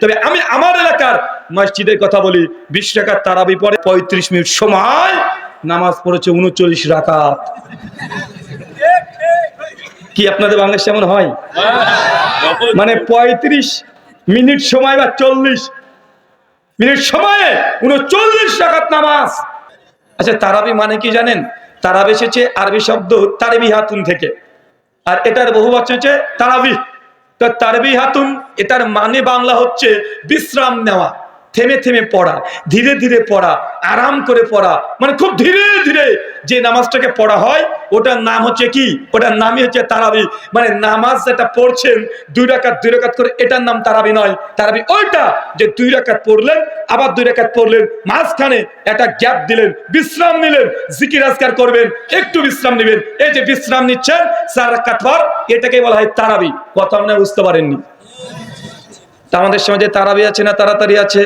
তবে আমি আমার এলাকার মসজিদের কথা বলি, 20 রাকাত তারাবি পড়ে 35 মিনিট সময় নামাজ পড়েছে 39 রাকাত। কি আপনাদের বাংলাদেশে এমন হয়? মানে 35 মিনিট সময় বা 40 মিনিট সময়ে 39 রাকাত নামাজ। আচ্ছা, তারাবি মানে কি জানেন? তারাবি এসেছে আরবি শব্দ তারবিহাতুন থেকে, আর এটার বহু বচন হচ্ছে তারাবি। তো তারবিহাতুন এটার মানে বাংলা হচ্ছে বিশ্রাম নেওয়া, থেমে থেমে পড়া, ধীরে ধীরে পড়া, আরাম করে পড়া, মানে খুব ধীরে ধীরে যে নামাজটাকে পড়া হয় ওটার নাম হচ্ছে কি? ওটার নামই হচ্ছে তারাবি। মানে নামাজ যেটা পড়ছেন 2 রাকাত 2 রাকাত করে, এটার নাম তারাবি নয়। তারাবি ওইটা যে 2 রাকাত পড়লেন, আবার 2 রাকাত পড়লেন, মাঝখানে একটা গ্যাপ দিলেন, বিশ্রাম নিলেন, জিকির আজকার করবেন, একটু বিশ্রাম নেবেন, এই যে বিশ্রাম নিচ্ছেন 4 রাকাত পর, এটাকে বলা হয় তারাবি। কথা মনে বুঝতে পারেননি? আমাদের সমাজে তারাবি আছে না তাড়াতাড়ি আছে?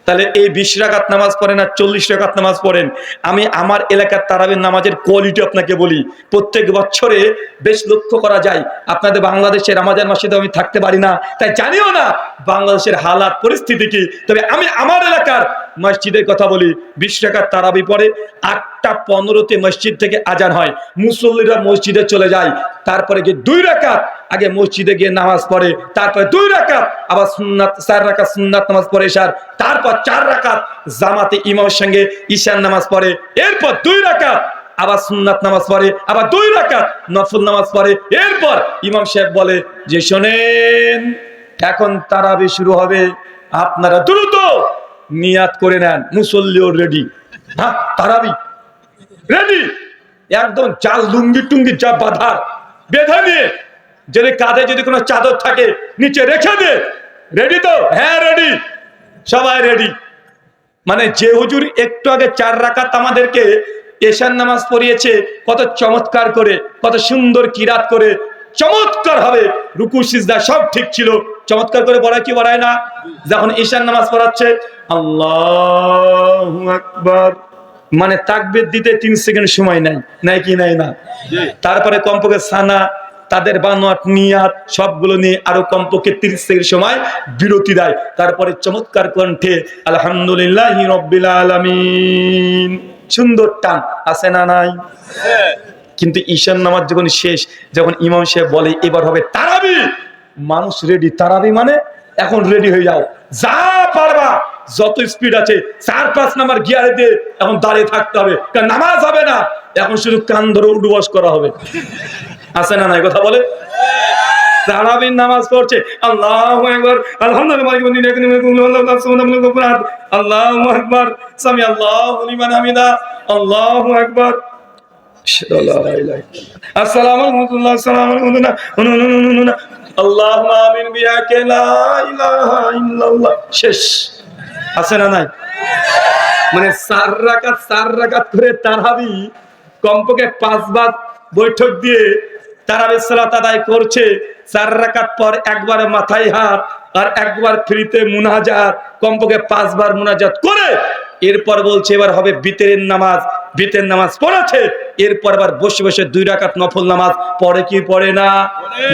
তাহলে এই 20 রাকাত নামাজ পড়েন আর 40 রাকাত নামাজ পড়েন। আমি আমার এলাকার তারাবির নামাজের কোয়ালিটি আপনাকে বলি। প্রত্যেক বছরে বেশ লক্ষ্য করা যায়। আপনাদের বাংলাদেশের রমজান মাসে তো আমি থাকতে পারি না, তাই জানিও না বাংলাদেশের হালাত পরিস্থিতি কি। তবে আমি আমার এলাকার মসজিদের কথা বলি, 20 রাকাত তারাবি পড়ে 8:15-তে মসজিদ থেকে আজান হয়, মুসল্লিরা মসজিদে চলে যায়, তারপরে গিয়ে 2 রাকাত আগে মসজিদে গিয়ে নামাজ পড়ে, তারপরে 2 রাকাত আবার সুন্নাত, 4 রাকাত সুন্নাত নামাজ পড়ে এশার, তারপর 4 রাকাত জামাতে ইমামের সঙ্গে ঈশার নামাজ পড়ে, এরপর 2 রাকাত আবার সুন্নাত নামাজ পড়ে, আবার 2 রাকাত নফল নামাজ পড়ে। এরপর ইমাম সাহেব বলে যে শোনেন, এখন তারাবি শুরু হবে, আপনারা দ্রুত নিয়াত করে নেন। মুসল্লিও রেডি, হ্যাঁ তারাবি রেডি, একদম জাল লুঙ্গি টুঙ্গি যা বাঁধার বেঁধে নিয়ে, যদি কাঁধে যদি কোনো চাদর থাকে নিচে রেখে দে। রেডি তো? হ্যাঁ রেডি, সবাই রেডি। মানে যে হুজুর একটু আগে 4 রাকাত আমাদেরকে এশার নামাজ পড়িয়েছে, কত চমৎকার করে, কত সুন্দর কিরাত করে, চমৎকার হবে, রুকু সিজদা সব ঠিক ছিল, চমৎকার করে পড়ায় কি পড়ায় না? যখন ঈশার নামাজ পড়াচ্ছে আল্লাহু আকবার, মানে তাকবীর দিতে 3 সেকেন্ড সময় নাই, নাই কি নাই না? তারপরে কমপক্ষে সানা, তাদের বানোয়াট নিয়াত সবগুলো নিয়ে আরো কমপক্ষে 30 সেকেন্ড সময় বিরতি দেয়, তারপরে চমৎকার কণ্ঠে আলহামদুলিল্লাহি রাব্বিল আলামিন, সুন্দর টান আছে না নাই? কিন্তু ঈশান নামাজ যখন শেষ, যখন ইমাম সাহেব বলে এবার হবে তারাবি, মানুষ রেডি। তারাবি মানে এখন রেডি হয়ে যাও, যা পারবা, যত স্পিড আছে 4-5 নাম্বার গিয়ারে দিয়ে এখন দাঁড়িয়ে থাকতে হবে, কারণ নামাজ হবে না, এখন শুধু কান ধরে উঠবস করা হবে। আছে না নাই কথা বলে? তারাবির নামাজ পড়ছে আল্লাহু আকবার, আলহামদুলিল্লাহ, আল্লাহু আকবার, সামি আল্লাহু লিমান হামিদা, আল্লাহু আকবার, আসসালামু আলাইকুম, আসসালামু আলাইকুম, আল্লাহুম্মা আমিন বিহাকে লা ইলাহা ইল্লাল্লাহ, শেষ। আছে না নাই? মানে 4 রাকাত করে তারাবি, কমপক্ষে 5 বার বৈঠক দিয়ে তারাবির সালাত আদায় করছে। 4 রাকাত পর একবারে মাথায় হাত আর একবার ফ্রিতে মুনাজাত, কমপক্ষে 5 বার মুনাজাত করে এরপর বলছে এবার হবে বিতরের নামাজ। বিতরের নামাজ পড়েছে, এরপর আবার বসে বসে 2 রাকাত নফল নামাজ পড়ে কি পড়ে না?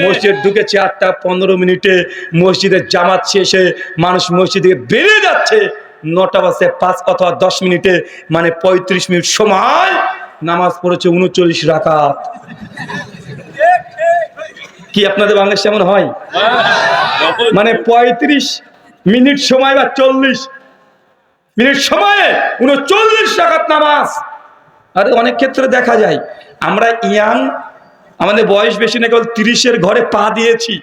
মসজিদ ঢুকেছে 8:15 মসজিদের জামাত শেষে মানুষ মসজিদ থেকে বেরিয়ে যাচ্ছে 9:05 অথবা 10 মিনিটে, মানে 35 মিনিট সময় নামাজ পড়েছে 39 রাকাত। কি আপনাদের বাংলাদেশে এমন হয়? মানে 35 মিনিট সময় বা 40 মিনিট সময়ে 39 রাকাত নামাজ। আর অনেক ক্ষেত্রে দেখা যায় আমরা ইয়াং, আমাদের বয়স বেশি না, কেবল 30-এর ঘরে পা দিয়েছি,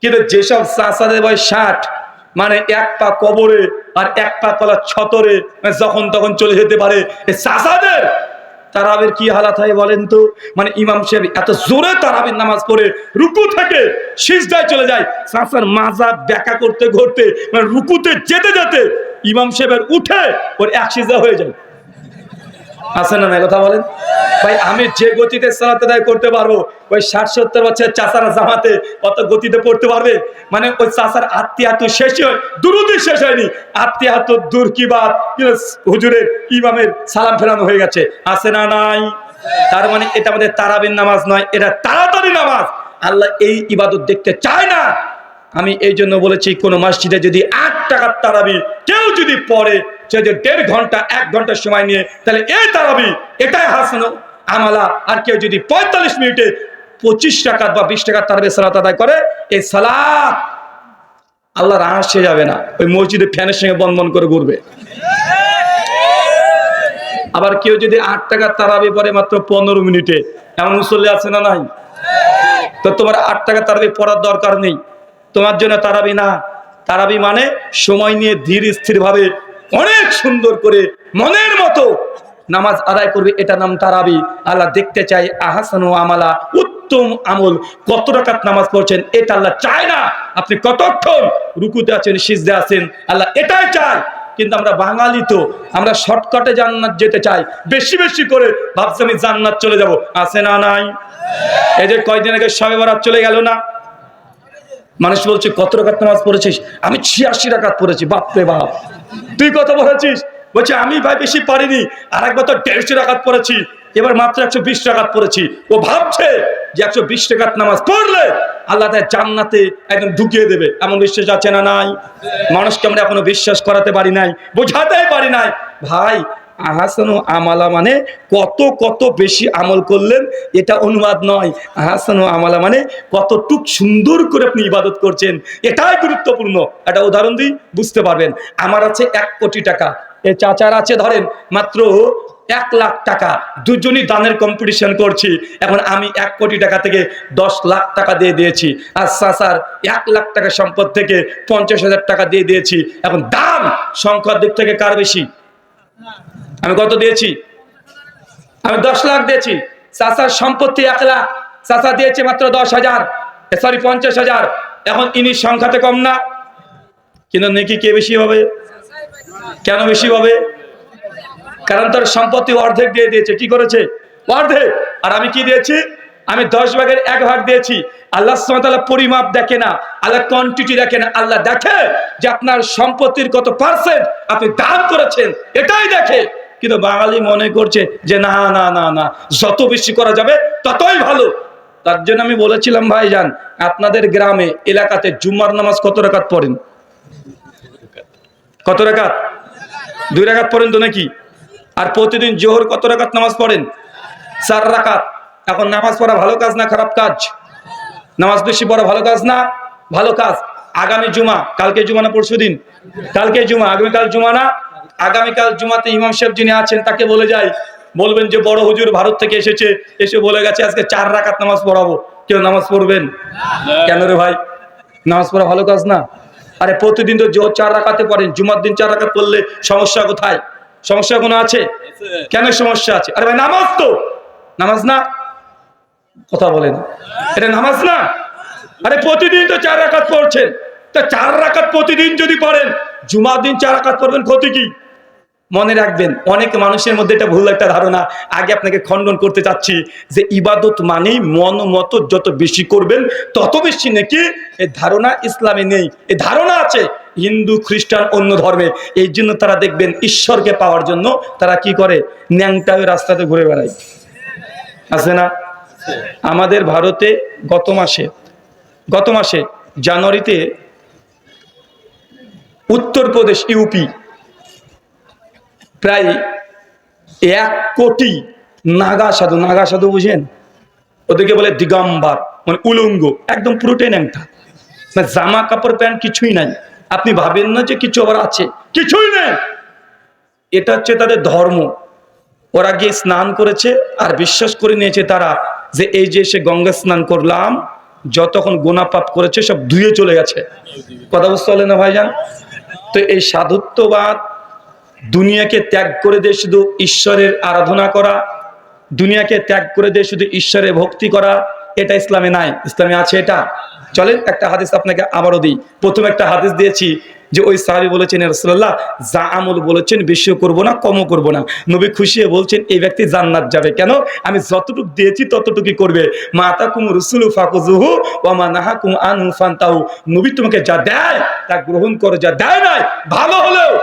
কিন্তু যেসব চাচাদের বয়স 60, মানে 1 পা কবরে আর 1 পা কলা ছতরে, যখন তখন চলে যেতে পারে, এই চাচাদের তারাবির কি হালাত হয় বলেন তো? মানে ইমাম সাহেব এত জোরে তারাবির নামাজ পড়ে রুকু থেকে সিজদায় চলে যায়, চাচার মাজা ব্যাকা করতে করতে, মানে রুকুতে যেতে যেতে ইমাম সাহেবের উঠে ওর 1 সিজদা হয়ে যায়। আছে না না কথা বলেন ভাই? আমি যে গতিতে সালাত আদায় করতে পারবো, ওই 60-70 বছর চাচারা জামাতে কত গতিতে পড়তে পারবে? মানে ওই চাচার আত্মীয়াত শেষ হয়, দুরুদি শেষ হয়নি, আত্মীয়াত দূর কি বাত, হুজুরের ইমামের সালাম ফেরানো হয়ে গেছে। আছে না নাই? তার মানে এটা আমাদের তারাবির নামাজ নয়, এটা তাড়াতাড়ি নামাজ। আল্লাহ এই ইবাদত দেখতে চায় না। আমি এই জন্য বলেছি কোন মসজিদে যদি 8 টাকার তারাবি কেউ যদি পড়ে, সে যে 1.5 ঘন্টা 1 ঘন্টা সময় নিয়ে, তাহলে এই তারাবি এটাই হাসান আমালা। আর কেউ যদি 45 মিনিটে 25 টাকা বা 20 টাকার তারাবি সালাত আদায় করে, এই সালাত আল্লাহর আরশে যাবে না, ওই মসজিদে ফ্যানের সঙ্গে বন্ধ করে ঘুরবে। আবার কেউ যদি 8 টাকার তারাবি পড়ে মাত্র 15 মিনিটে, এমন মুসল্লি আছে না নাই? তো তোমার 8 টাকার তারাবি পড়ার দরকার নেই, তোমার জন্য তারাবি না। তারাবি মানে সময় নিয়ে ধীর স্থির ভাবে অনেক সুন্দর করে মনের মতো নামাজ আদায় করবে, এটা নাম তারাবি। আল্লাহ দেখতে চাই আহসানু আমালা, উত্তম আমল। কত রাকাত নামাজ পড়ছেন এটা আল্লাহ চায় না আপনি কতক্ষণ রুকুতে আছেন, সিজদে আছেন, আল্লাহ এটাই চায়। কিন্তু আমরা বাঙালি তো, আমরা শর্টকাটে জান্নাত যেতে চাই, বেশি বেশি করে ভাবছি আমি জান্নাত চলে যাব। আছে না নাই? এই যে কয়দিন আগে শবে বরাত চলে গেল না, মানুষ বলছে কত রাকাত নামাজ পড়েছিস? আমি 86 রাকাত পড়েছি। বাপরে বাপ, তুই কত পড়েছিস? বলছে আমি ভাই বেশি পারিনি, আর একবার তো 150 রাকাত পড়েছি, এবার মাত্র 120 রাকাত পড়েছি। ও ভাবছে যে 120 রাকাত নামাজ পড়লে আল্লাহ তার জান্নাতে একদম ঢুকিয়ে দেবে। এমন বিশ্বাস আছে না নাই? মানুষকে আমরা এখনো বিশ্বাস করাতে পারি নাই, বোঝাতেই পারি নাই। ভাই আহসানু আমালা মানে কত কত বেশি আমল করলেন, এটা অনুবাদ নয়। আহসানু আমালা মানে কতটুক সুন্দর করে আপনি ইবাদত করছেন, এটাই গুরুত্বপূর্ণ। একটা উদাহরণ দিই, বুঝতে পারবেন। আমার আছে 1 কোটি টাকা, এ চাচার আছে ধরেন মাত্র 1 লাখ টাকা, দুজনই দানের কম্পিটিশন করছি। এখন আমি 1 কোটি টাকা থেকে 10 লাখ টাকা দিয়ে দিয়েছি, আর চাচার 1 লাখ টাকা সম্পদ থেকে 50,000 টাকা দিয়ে দিয়েছি। এখন দান সংখ্যার দিক থেকে কার বেশি? আমি কত দিয়েছি? আমি 10 লাখ দিয়েছি। চাচার সম্পত্তি 1 লাখ, চাচা দিয়েছে মাত্র 10,000, সরি 50,000। এখন ইনি সংখ্যাতে কম না, কিন্তু নাকি কে বেশি হবে? কেন বেশি হবে? কারণ তার সম্পত্তি অর্ধেক দিয়ে দিয়েছে। কি করেছে? অর্ধেক। আর আমি কি দিয়েছি? আমি 10 ভাগের 1 ভাগ দিয়েছি। আল্লাহ সুবহানাহু ওয়া তাআলা পরিমাপ দেখে না, আল্লাহ কোয়ান্টিটি দেখে না, আল্লাহ দেখে যে আপনার সম্পত্তির কত পার্সেন্ট আপনি দান করেছেন, এটাই দেখে। কিন্তু বাঙালি মনে করছে যে না না না না, যত বেশি করা যাবে ততই ভালো। তার জন্য আমি বলেছিলাম ভাইজান, আপনাদের গ্রামে এলাকাতে জুম্মার নামাজ কত রাকাত পড়েন? কত রাকাত? 2 রাকাত পড়েন তো নাকি? আর প্রতিদিন জোহর কত রাকাত নামাজ পড়েন? 4 রাকাত। এখন নামাজ পড়া ভালো কাজ না খারাপ কাজ? নামাজ বেশি পড়া ভালো কাজ না ভালো কাজ? আগামী জুমা, কালকে জুমা না পরশু দিন? কালকে জুমা, আগামীকাল জুমা না? আগামীকাল জুমাতে ইমাম সাহেব যিনি আছেন তাকে বলে যাই, বলবেন যে বড় হুজুর ভারত থেকে এসেছে, এসে বলে গেছে আজকে 4 রাকাত নামাজ পড়াবো। কেউ নামাজ পড়বেন? কেন রে ভাই, নামাজ পড়া ভালো কাজ না? আরে প্রতিদিন তো জোহর 4 রাকাতে পড়েন, জুমার দিন 4 রাকাত পড়লে সমস্যা কোথায়? সমস্যা কোনো আছে? কেন সমস্যা আছে? আরে ভাই নামাজ তো, নামাজ না? কথা বলেন, এটা নামাজ না? আরে প্রতিদিন তো 4 রাকাত পড়ছেন, তা 4 রাকাত প্রতিদিন যদি পড়েন, জুমার দিন 4 রাকাত পড়বেন, ক্ষতি কি? মনে রাখবেন, অনেক মানুষের মধ্যে এটা ভুল একটা ধারণা। আগে আপনাকে খণ্ডন করতে চাচ্ছি যে ইবাদত মানেই মন মতো যত বেশি করবেন তত বেশি নাকি, এই ধারণা ইসলামে নেই। এই ধারণা আছে হিন্দু, খ্রিস্টান, অন্য ধর্মে। এই জন্য তারা দেখবেন ঈশ্বরকে পাওয়ার জন্য তারা কি করে, ন্যাংটা হয়ে রাস্তাতে ঘুরে বেড়ায়। আছে না? আমাদের ভারতে গত মাসে জানুয়ারিতে উত্তরপ্রদেশ, ইউপি প্রায় 1 কোটি নাগা সাধু বুঝেন? ওদেরকে বলে দিগম্বর, মানে উলঙ্গ, একদম পুরোটাই ন্যাংটা, মানে জামা কাপড় প্যান্ট কিছুই নাই। আপনি ভাবেন না যে কিছু আবার আছে, কিছুই নেই। এটা হচ্ছে তাদের ধর্ম। ওরা গিয়ে স্নান করেছে আর বিশ্বাস করে নিয়েছে তারা যে এই যে এসে গঙ্গা স্নান করলাম, যতক্ষণ গোনা পাপ করেছে সব ধুয়ে চলে গেছে। কথা বুঝতে পারলেন না ভাইজান? তো এই সাধুত্ববাদ, দুনিয়াকে ত্যাগ করে দিয়ে শুধু ঈশ্বরের আরাধনা করা, দুনিয়াকে ত্যাগ করে দিয়ে শুধু ঈশ্বরের ভক্তি করা, এটা ইসলামে নাই। ইসলামে আছে এটা? চলেন একটা হাদিস আপনাকে আবারও দিই। প্রথম একটা হাদিস দিয়েছি যে ওই সাহাবী বলেছেন, রাসূলুল্লাহ যা আমল বলেছেন বেশিও করব না কমও করব না। নবী খুশি হয়ে বলছেন এই ব্যক্তি জান্নাত যাবে। কেন? আমি যতটুকু দিয়েছি ততটুকুই করবে। মা আতাকুম রাসূলু ফাকুযুহু ওয়া মা নাহাকুম আনহু ফান্তাহু। নবী তোমাকে যা দেয় তা গ্রহণ করো, যা দেয় নাই ভালো হলেও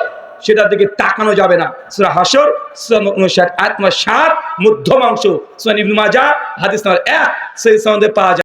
সেটার দিকে তাকানো যাবে না। সূরা হাসর সূরা 59 আয়াত 7 মধ্যমাংশ, সূরা ইবনে মাজাহ হাদিস নাম্বার 1, সেই সনদে পাওয়া যায়।